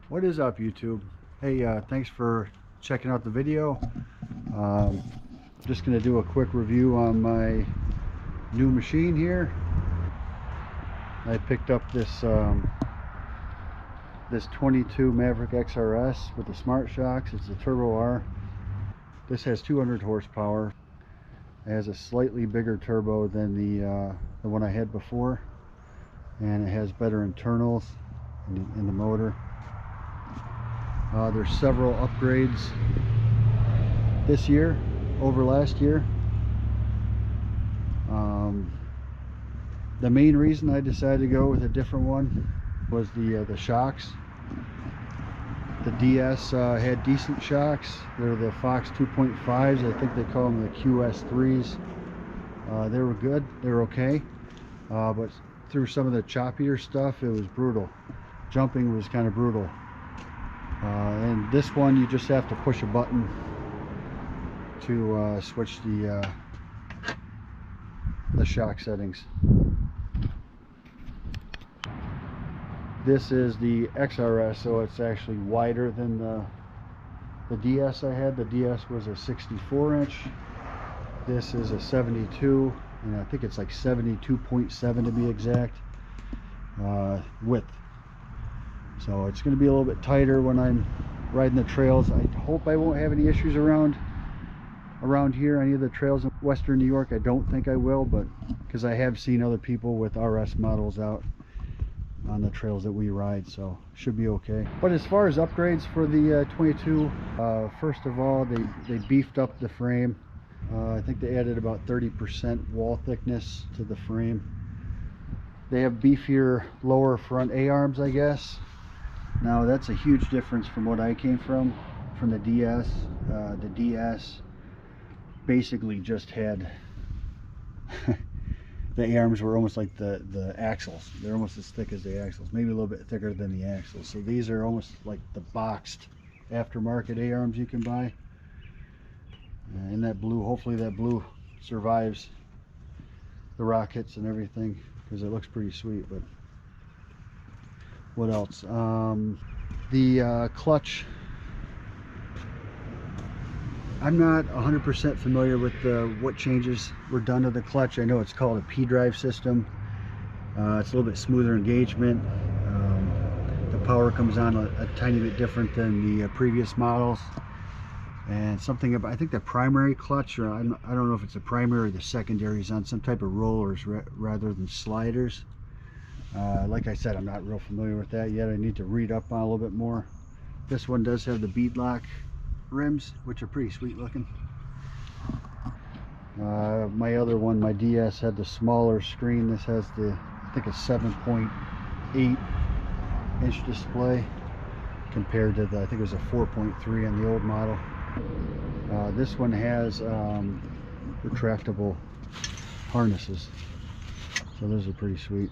What is up, YouTube? Hey, thanks for checking out the video. um, just gonna do a quick review on my new machine here. I picked up this 22 Maverick XRS with the smart shocks. It's a turbo R. This has 200 horsepower. It has a slightly bigger turbo than the one I had before, and it has better internals in the motor. There's several upgrades this year over last year. The main reason I decided to go with a different one was the Shox. The DS had decent shocks. They're the Fox 2.5s. I think they call them the QS3s. They were good. They were okay. But through some of the choppier stuff, it was brutal. Jumping was kind of brutal. And this one, you just have to push a button to switch the shock settings. This is the XRS, so it's actually wider than the DS I had. The DS was a 64-inch. This is a 72, and I think it's like 72.7 to be exact, width. So it's going to be a little bit tighter when I'm riding the trails. I hope I won't have any issues around here, any of the trails in Western New York. I don't think I will, but because I have seen other people with RS models out on the trails that we ride, so should be okay. But as far as upgrades for the 22, first of all, they beefed up the frame. I think they added about 30% wall thickness to the frame. They have beefier lower front A-arms, I guess. Now that's a huge difference from what I came from the DS. The DS basically just had the A-arms were almost like the axles. They're almost as thick as the axles, maybe a little bit thicker than the axles. So these are almost like the boxed aftermarket A-arms you can buy. And that blue, hopefully that blue survives the rockets and everything, because it looks pretty sweet. But what else? The clutch, I'm not 100% familiar with what changes were done to the clutch. I know it's called a P-drive system. It's a little bit smoother engagement. The power comes on a tiny bit different than the previous models. And something about, I think the primary clutch, or I don't know if it's the primary or the secondary, is on some type of rollers rather than sliders. Like I said, I'm not real familiar with that yet. I need to read up on a little bit more. This one does have the bead lock rims, which are pretty sweet looking. My other one, my DS, had the smaller screen. This has the, I think, a 7.8 inch display compared to the, I think it was a 4.3 on the old model. This one has retractable harnesses, so those are pretty sweet.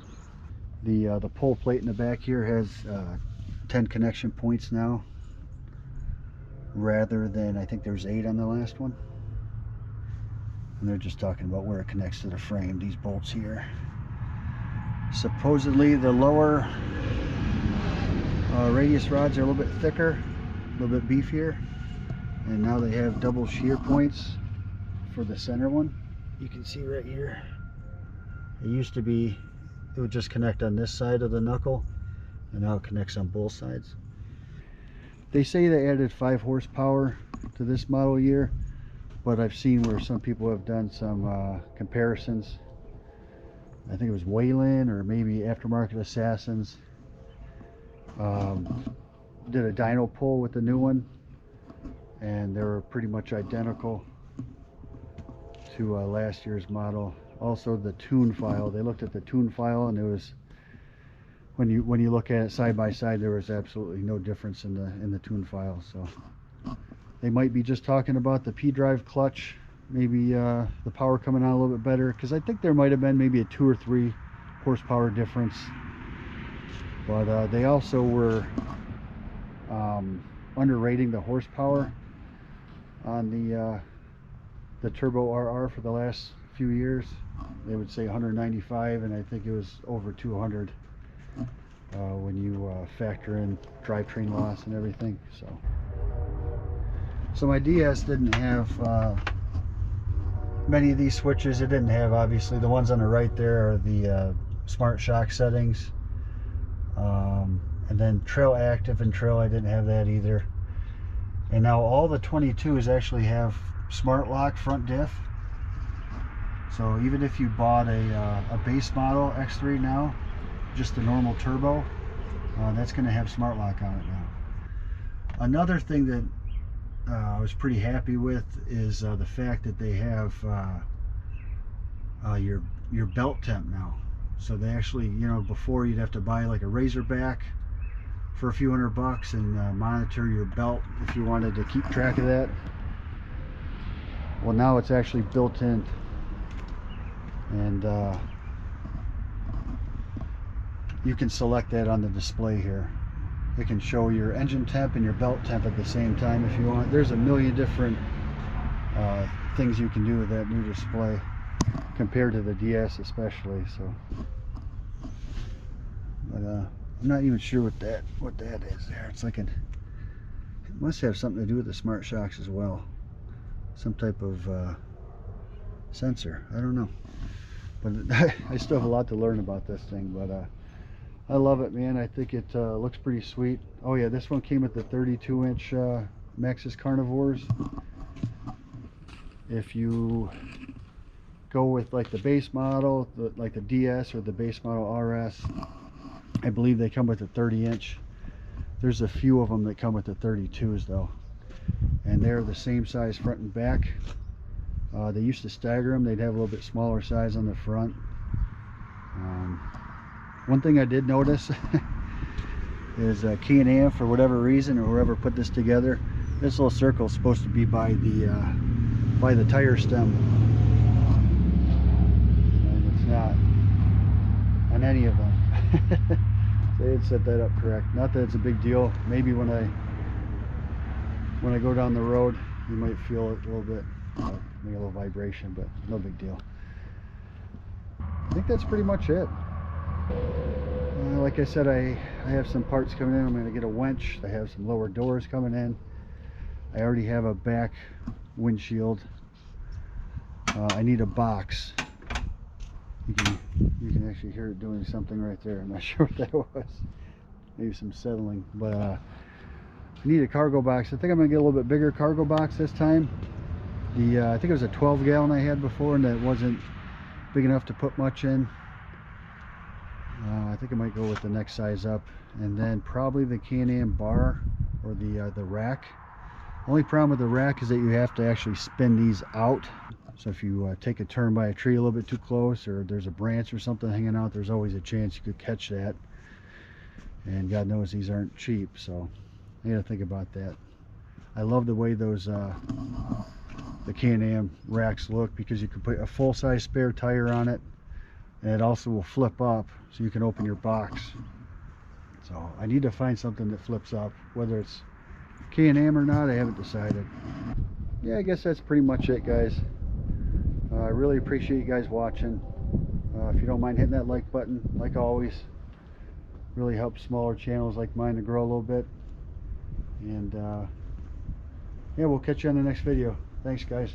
The pull plate in the back here has 10 connection points now, rather than, I think there's 8 on the last one. And they're just talking about where it connects to the frame, these bolts here. Supposedly the lower radius rods are a little bit thicker, a little bit beefier, and now they have double shear points for the center one. You can see right here, it used to be, it would just connect on this side of the knuckle, and now it connects on both sides. They say they added 5 horsepower to this model year, but I've seen where some people have done some comparisons. I think it was Wayland or maybe Aftermarket Assassins did a dyno pull with the new one, and they were pretty much identical to last year's model. Also the tune file, they looked at the tune file, and it was, when you look at it side by side, there was absolutely no difference in the tune file. So they might be just talking about the P-drive clutch, maybe the power coming on a little bit better, because I think there might have been maybe a 2 or 3 horsepower difference. But they also were underrating the horsepower on the Turbo RR for the last few years. They would say 195, and I think it was over 200 when you factor in drivetrain loss and everything. So my DS didn't have many of these switches. It didn't have, obviously, the ones on the right there are the smart shock settings, and then trail active and trail, I didn't have that either. And now all the 22s actually have smart lock front diff. So even if you bought a base model X3 now, just the normal turbo, that's going to have smart lock on it now. Another thing that I was pretty happy with is the fact that they have your belt temp now. So they actually, you know, before you'd have to buy like a Razorback for a few $100 and monitor your belt if you wanted to keep track of that. Well, now it's actually built in, and you can select that on the display here. It can show your engine temp and your belt temp at the same time if you want. There's a million different things you can do with that new display compared to the DS especially. So, but I'm not even sure what that is there. It's like it must have something to do with the smart shocks as well. Some type of sensor. I don't know. But I still have a lot to learn about this thing. But I love it, man. I think it looks pretty sweet. Oh yeah, this one came with the 32-inch Maxxis Carnivores. If you go with like the base model, like the DS or the base model RS, I believe they come with a 30-inch. There's a few of them that come with the 32s though, and they're the same size front and back. They used to stagger them. They'd have a little bit smaller size on the front. One thing I did notice is K&A, for whatever reason, or whoever put this together, this little circle is supposed to be by the tire stem, and it's not on any of them. They had set that up correct. Not that it's a big deal. Maybe when I go down the road, you might feel it a little bit, maybe a little vibration, but no big deal. I think that's pretty much it. Like I said, I have some parts coming in. I'm going to get a winch. I have some lower doors coming in. I already have a back windshield. I need a box. You can actually hear it doing something right there. I'm not sure what that was. Maybe some settling. But I need a cargo box. I think I'm going to get a little bit bigger cargo box this time. I think it was a 12-gallon I had before, and that wasn't big enough to put much in. I think I might go with the next size up, and then probably the K&A bar or the rack. Only problem with the rack is that you have to actually spin these out. So if you take a turn by a tree a little bit too close, or there's a branch or something hanging out, there's always a chance you could catch that. And God knows these aren't cheap, so I got to think about that. I love the way those the K&A racks look, because you can put a full-size spare tire on it, and it also will flip up so you can open your box. So I need to find something that flips up. Whether it's K&A or not, I haven't decided. Yeah, I guess that's pretty much it, guys. I really appreciate you guys watching. If you don't mind hitting that like button, like always, really helps smaller channels like mine to grow a little bit. And yeah, we'll catch you on the next video. Thanks, guys.